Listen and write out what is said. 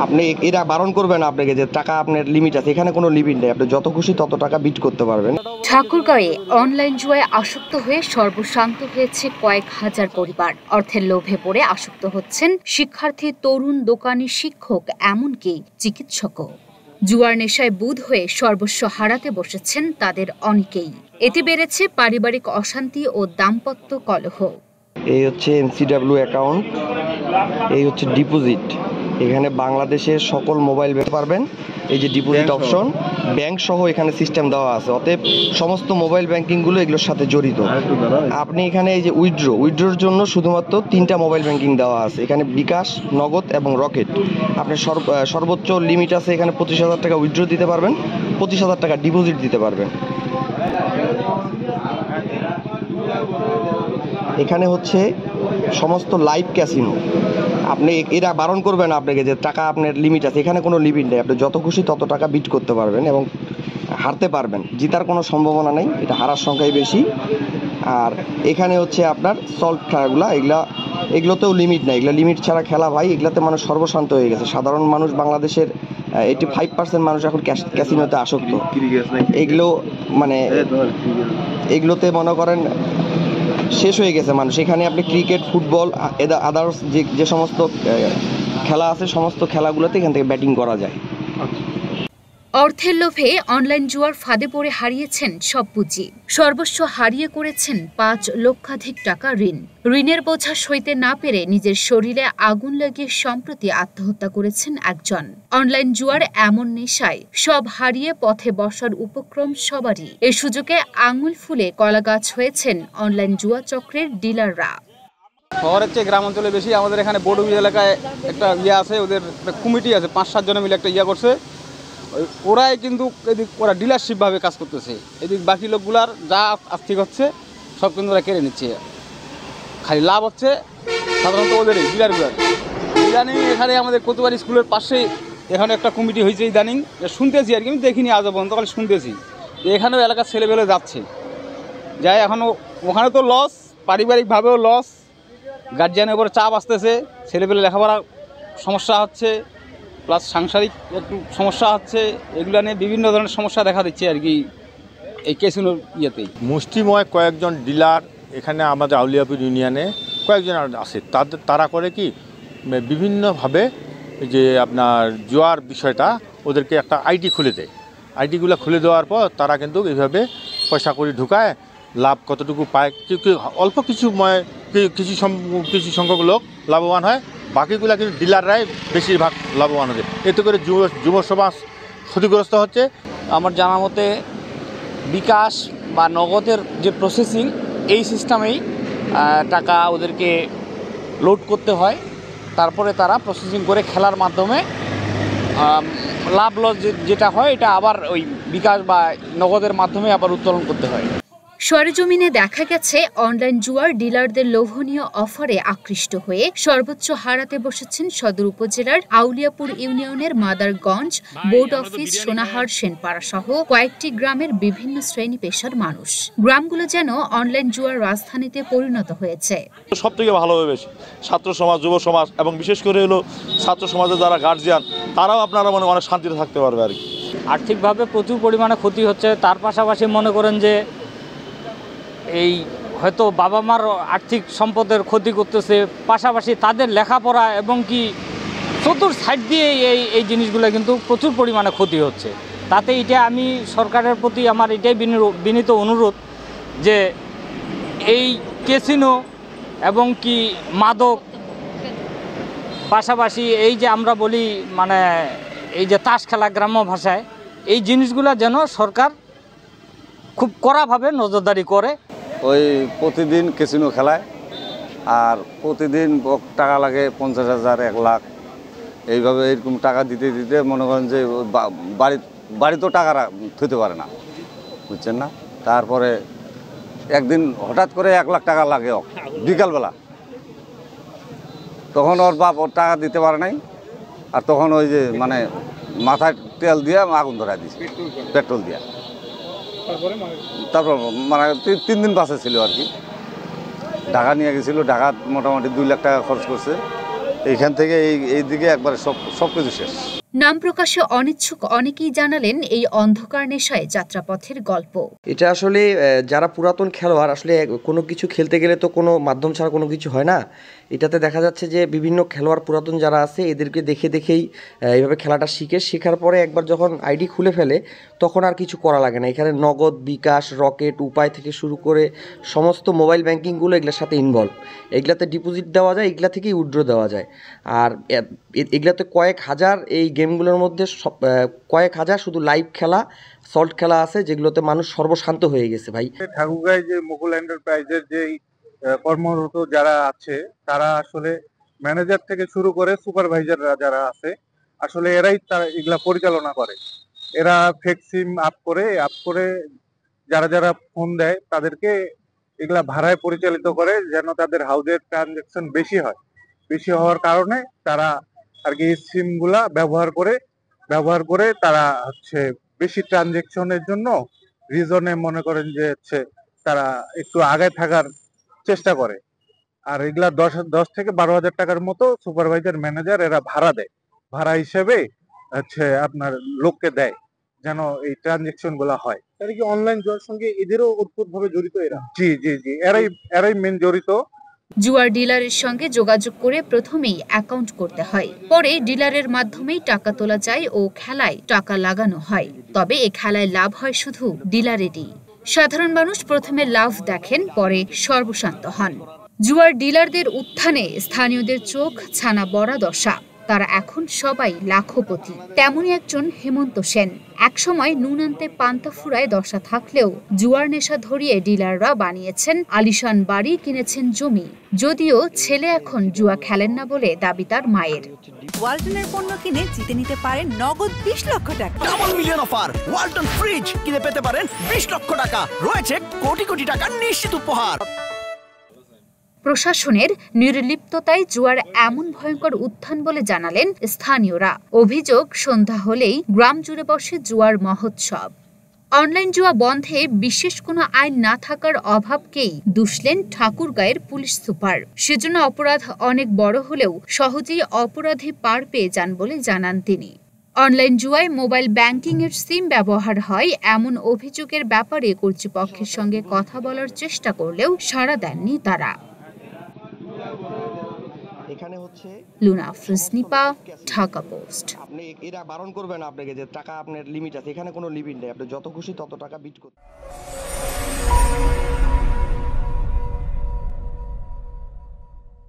আপনি এরা বারণ করবে না আপনাকে যে টাকা আপনার লিমিট আছে, এখানে কোনো লিমিট নেই, আপনি যত খুশি তত টাকা বিট করতে পারবেন। ঠাকুরগাঁয়ে অনলাইন জুয়ায় আসক্ত হয়ে সর্বশান্ত হয়েছে কয়েক হাজার পরিবার। অর্থের লোভে পড়ে আসক্ত হচ্ছেন শিক্ষার্থী, তরুণ, দোকানি, শিক্ষক, এমনকি চিকিৎসকও। জুয়ার নেশায় বুঁদ হয়ে সর্বস্ব হারাতে বসেছেন তাদের অনেকেই। এতে বেড়েছে পারিবারিক অশান্তি ও দাম্পত্য কলহ। এই হচ্ছে এনসিডাব্লিউ অ্যাকাউন্ট, এই হচ্ছে ডিপোজিট। এখানে বাংলাদেশের সকল মোবাইল পারবেন। এই যে ডিপোজিট অপশন, ব্যাংক সহ এখানে সিস্টেম দেওয়া আছে, অতএব সমস্ত মোবাইল ব্যাংকিংগুলো এগুলোর সাথে জড়িত। আপনি এখানে এই যে উইথড্রোর জন্য শুধুমাত্র 3টা মোবাইল ব্যাংকিং দেওয়া আছে, এখানে বিকাশ, নগদ এবং রকেট। আপনার সর্বোচ্চ লিমিট আছে এখানে 25,000 টাকা উইথড্রো দিতে পারবেন, 25,000 টাকা ডিপোজিট দিতে পারবেন। এখানে হচ্ছে সমস্ত লাইভ ক্যাসিনো। আপনি এরা বারণ করবে না আপনাকে যে টাকা আপনার লিমিট আছে, এখানে কোনো লিমিট নেই, আপনি যত খুশি তত টাকা বিট করতে পারবেন এবং হারতে পারবেন। জিতার কোনো সম্ভাবনা নেই, এটা হারার সংখ্যাই বেশি। আর এখানে হচ্ছে আপনার সল্ট খেলাগুলো, এগুলোতেও লিমিট নেই, এগুলো লিমিট ছাড়া খেলা ভাই। এগুলোতে মানুষ সর্বশান্ত হয়ে গেছে। সাধারণ মানুষ, বাংলাদেশের 85% মানুষ এখন ক্যাসিনোতে আসক্ত। এগুলো মানে এগুলোতে মনে করেন শেষ হয়ে গেছে মানুষ। এখানে আপনি ক্রিকেট, ফুটবল, আদার্স যে সমস্ত খেলা আছে, সমস্ত খেলাগুলোতে এখান থেকে ব্যাটিং করা যায়। অর্থের লোভে অনলাইন জুয়ার ফাঁদে পড়ে হারিয়েছেন সব পুঁজি। সর্বস্ব হারিয়ে করেছেন 5 লক্ষাধিক টাকা ঋণ। ঋণের বোঝা সইতে না পেরে নিজের শরীরে আগুন লাগিয়ে সম্প্রতি আত্মহত্যা করেছেন একজন। অনলাইন জুয়ার এমন নেশায় সব হারিয়ে পথে বসার উপক্রম সবারই। এ সুযোগে আঙুল ফুলে কলাগাছ হয়েছেন অনলাইন জুয়া চক্রের ডিলাররা। শহরের চেয়ে গ্রাম অঞ্চলে বেশি। আমাদের এখানে বড়ুবি এলাকায় একটা আছে, ওদের একটা কমিটি আছে, 5-7 জনে মিলে একটা করছে। ওরাই কিন্তু এদিক ওরা ডিলারশিপভাবে কাজ করতেছে। এদিক বাকি লোকগুলার যা আর্থিক হচ্ছে সব কিন্তু ওরা কেড়ে নিচ্ছে। খালি লাভ হচ্ছে সাধারণত ওদেরই, ডিলারগুলার। ইদানিং এখানে আমাদের কোতোয়ারি স্কুলের পাশেই এখানে একটা কমিটি হয়েছে ইদানিং, শুনতেছি আর কি, আমি দেখিনি আজও পর্যন্ত, খালি শুনতেছি। এখানেও এলাকার ছেলেবেলে যাচ্ছে, যাই এখনও ওখানে তো লস, পারিবারিকভাবেও লস, গার্জিয়ানের উপরে চাপ আসতেছে, ছেলেবেলে লেখাপড়া সমস্যা হচ্ছে, প্লাস সাংসারিক একটু সমস্যা হচ্ছে। এগুলো নিয়ে বিভিন্ন ধরনের সমস্যা দেখা দিচ্ছে আর কি এই ক্যাসিনোর ইয়েতেই। মুষ্টিময় কয়েকজন ডিলার এখানে আমাদের আউলিয়াপুর ইউনিয়নে কয়েকজন আছে। তারা করে কি বিভিন্নভাবে যে আপনার জুয়ার বিষয়টা ওদেরকে একটা আইডি খুলে দেয়। আইডিগুলো খুলে দেওয়ার পর তারা কিন্তু এইভাবে পয়সা করে ঢুকায়, লাভ কতটুকু পায়, অল্প কিছু সংখ্যক লোক লাভবান হয়, বাকিগুলো কিন্তু ডিলাররাই বেশিরভাগ লাভবান হচ্ছে। এতে করে যুব সমাজ ক্ষতিগ্রস্ত হচ্ছে। আমার জানা মতে বিকাশ বা নগদের যে প্রসেসিং, এই সিস্টেমেই টাকা ওদেরকে লোড করতে হয়, তারপরে তারা প্রসেসিং করে খেলার মাধ্যমে লাভ লস যেটা হয় এটা আবার ওই বিকাশ বা নগদের মাধ্যমে আবার উত্তোলন করতে হয়। সরেজমিনে দেখা গেছে অনলাইন জুয়ার ডিলারদের লোভনীয় অফারে আকৃষ্ট হয়ে সর্বোচ্চ হারাতে বসেছেন সদর উপজেলার আউলিয়াপুর ইউনিয়নের মাদারগঞ্জ, বোর্ড অফিস, সোনাহার, সেনপাড়া সহ কয়েকটি গ্রামের বিভিন্ন শ্রেণী পেশার মানুষ। গ্রামগুলো যেন অনলাইন জুয়ার রাজধানীতে পরিণত হয়েছে। সব থেকে ভালোভাবে বেশি ছাত্র সমাজ, যুব সমাজ এবং বিশেষ করে হলো ছাত্র সমাজের যারা গার্জিয়ান, তারাও আপনারা মানে অনেক শান্তিতে থাকতে পারবে আর কি। আর্থিকভাবে প্রচুর পরিমাণে ক্ষতি হচ্ছে, তার পাশাপাশি মনে করেন যে এই হয়তো বাবা মার আর্থিক সম্পদের ক্ষতি করতেছে, পাশাপাশি তাদের লেখাপড়া এবং কি চতুর সাইড দিয়ে এই জিনিসগুলো কিন্তু প্রচুর পরিমাণে ক্ষতি হচ্ছে। তাতে এটা আমি সরকারের প্রতি আমার এটাই বিনীত অনুরোধ যে এই ক্যাসিনো এবং কি মাদক, পাশাপাশি এই যে আমরা বলি মানে এই যে তাস খেলা গ্রাম্য ভাষায়, এই জিনিসগুলো যেন সরকার খুব কড়াভাবে নজরদারি করে। ওই প্রতিদিন ক্যাসিনো খেলায়, আর প্রতিদিন টাকা লাগে 50,000, 1 লাখ, এইভাবে এরকম টাকা দিতে দিতে মনে করেন যে বাড়িতেও টাকা থইতে পারে না, বুঝছেন না। তারপরে একদিন হঠাৎ করে 1 লাখ টাকা লাগে বিকালবেলা, তখন ওর বাপ ওর টাকা দিতে পারে নাই, আর তখন ওই যে মানে মাথায় তেল দিয়ে আগুন ধরা দিয়েছে, পেট্রোল দিয়া। তারপর মানে 3 দিন বাসে ছিল আর কি। ঢাকা নিয়ে গেছিলো, ঢাকা মোটামুটি 2 লাখ টাকা খরচ করছে। এইখান থেকে এই দিকে একবারে সব কিছু শেষ। নাম প্রকাশে অনিচ্ছুক অনেকেই জানালেন এই অন্ধকার নেশায় যাত্রাপথের গল্প। এটা আসলে যারা পুরাতন খেলোয়াড়, আসলে কোনো কিছু খেলতে গেলে তো কোনো মাধ্যম ছাড়া কোনো কিছু হয় না। এটাতে দেখা যাচ্ছে যে বিভিন্ন খেলোয়াড় পুরাতন যারা আছে এদেরকে দেখেই এইভাবে খেলাটা শেখার পরে একবার যখন আইডি খুলে ফেলে তখন আর কিছু করা লাগে না। এখানে নগদ, বিকাশ, রকেট, উপায় থেকে শুরু করে সমস্ত মোবাইল ব্যাংকিংগুলো এগুলোর সাথে ইনভলভ। এগুলাতে ডিপোজিট দেওয়া যায়, এগুলা থেকেই উইথড্র দেওয়া যায়। আর এগুলাতে কয়েক হাজার, এই গেমগুলোর মধ্যে কয়েক হাজার শুধু লাইভ খেলা, সল্ট খেলা আছে যেগুলোতে মানুষ সর্বশান্ত হয়ে গেছে ভাই। ঠাকুরগাঁয় যে মুকুল এন্টারপ্রাইজের যে কর্মরত যারা আছে তারা আসলে ম্যানেজার থেকে শুরু করে সুপারভাইজাররা যারা আছে আসলে এরাই তারা এগুলা পরিচালনা করে। এরা ফেক সিম আপ করে যারা ফোন দেয় তাদেরকে এগুলা ভাড়ায় পরিচালিত করে যেন তাদের হাউজের ট্রানজাকশন বেশি হয়। বেশি হওয়ার কারণে তারা আর কি এই সিম গুলা ব্যবহার করে তারা হচ্ছে বেশি ট্রানজাকশনের জন্য রিজনে মনে করেন যে হচ্ছে তারা একটু আগে থাকার চেষ্টা করে। আর এগুলা 10 থেকে 12,000 টাকার মতো সুপারভাইজার, ম্যানেজার এরা ভাড়া দেয়। ভাড়া হিসেবে হচ্ছে আপনার লোককে দেয় যেন এই ট্রানজাকশন গুলা হয়। তাহলে কি অনলাইন জুয়ার সঙ্গে এদেরও ওতপ্রোতভাবে জড়িত এরা? জি, এরাই মেন জড়িত। জুয়ার ডিলারের সঙ্গে যোগাযোগ করে প্রথমেই অ্যাকাউন্ট করতে হয়, পরে ডিলারের মাধ্যমেই টাকা তোলা যায় ও খেলায় টাকা লাগানো হয়। তবে এ খেলায় লাভ হয় শুধু ডিলারেরই। সাধারণ মানুষ প্রথমে লাভ দেখেন, পরে সর্বশান্ত হন। জুয়ার ডিলারদের উত্থানে স্থানীয়দের চোখ ছানা বড়া দশা। তারা এখন সবাই লাখপতি। তেমনই একজন হেমন্ত সেন। একসময় নুন আনতে পান্তা ফুরায় দশা থাকলেও জুয়ার নেশা ধরিয়ে ডিলাররা বানিয়েছেন আলিশান বাড়ি, কিনেছেন জমি। যদিও ছেলে এখন জুয়া খেলেন না বলে দাবি তার মায়ের। ওয়ালটনের পণ্য কিনে জিতে নিতে পারেন নগদ 20 লক্ষ টাকা। Double million offer, Walton fridge কিনে পেতে পারেন 20 লক্ষ টাকা। রয়েছে কোটি কোটি টাকার নিশ্চিত উপহার। প্রশাসনের নির্লিপ্ততায় জুয়ার এমন ভয়ঙ্কর উত্থান বলে জানালেন স্থানীয়রা। অভিযোগ, সন্ধ্যা হলেই গ্রাম জুড়ে বসে জুয়ার মহোৎসব। অনলাইন জুয়া বন্ধে বিশেষ কোনো আইন না থাকার অভাবকেই দুষলেন ঠাকুরগাঁয়ের পুলিশ সুপার। সেজন্য অপরাধ অনেক বড় হলেও সহজেই অপরাধী পার পেয়ে যান বলে জানান তিনি। অনলাইন জুয়ায় মোবাইল ব্যাংকিং এর সিম ব্যবহার হয় এমন অভিযোগের ব্যাপারে কর্তৃপক্ষের সঙ্গে কথা বলার চেষ্টা করলেও সাড়া দেননি তারা। এখানে হচ্ছে লুনা ফ্রিসনিপা, ঢাকা পোস্ট। আপনি এরা বারণ করবে না আপনাকে যে টাকা আপনার লিমিট আছে, এখানে কোনো লিমিট নেই, আপনি যত খুশি তত টাকা বিট করতে।